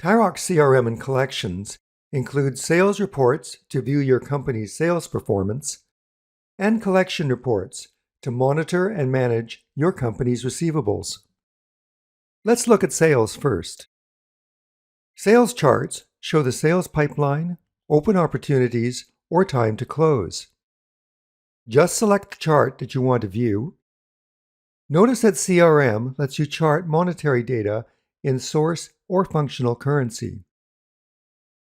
TaiRox CRM and Collections includes sales reports to view your company's sales performance and collection reports to monitor and manage your company's receivables. Let's look at sales first. Sales charts show the sales pipeline, open opportunities, or time to close. Just select the chart that you want to view. Notice that CRM lets you chart monetary data in source or functional currency.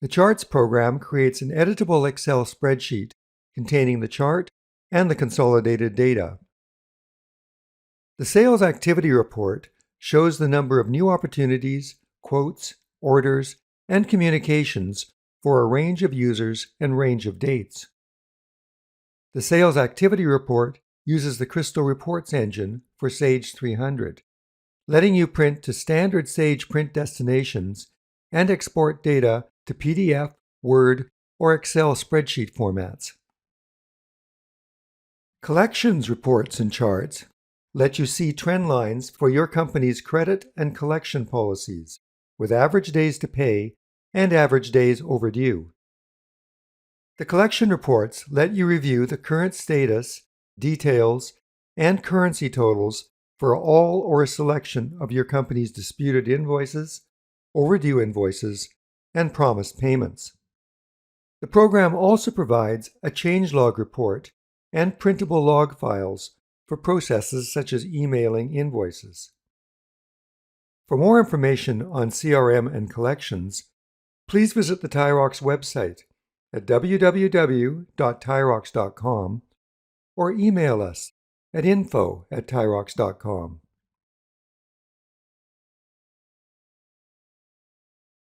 The Charts program creates an editable Excel spreadsheet containing the chart and the consolidated data. The Sales Activity Report shows the number of new opportunities, quotes, orders, and communications for a range of users and range of dates. The Sales Activity Report uses the Crystal Reports engine for Sage 300, letting you print to standard Sage print destinations and export data to PDF, Word, or Excel spreadsheet formats. Collections reports and charts let you see trend lines for your company's credit and collection policies, with average days to pay and average days overdue. The collection reports let you review the current status, details, and currency totals for all or a selection of your company's disputed invoices, overdue invoices, and promised payments. The program also provides a changelog report and printable log files for processes such as emailing invoices. For more information on CRM and collections, please visit the TaiRox website at www.tairox.com or email us at info@tairox.com.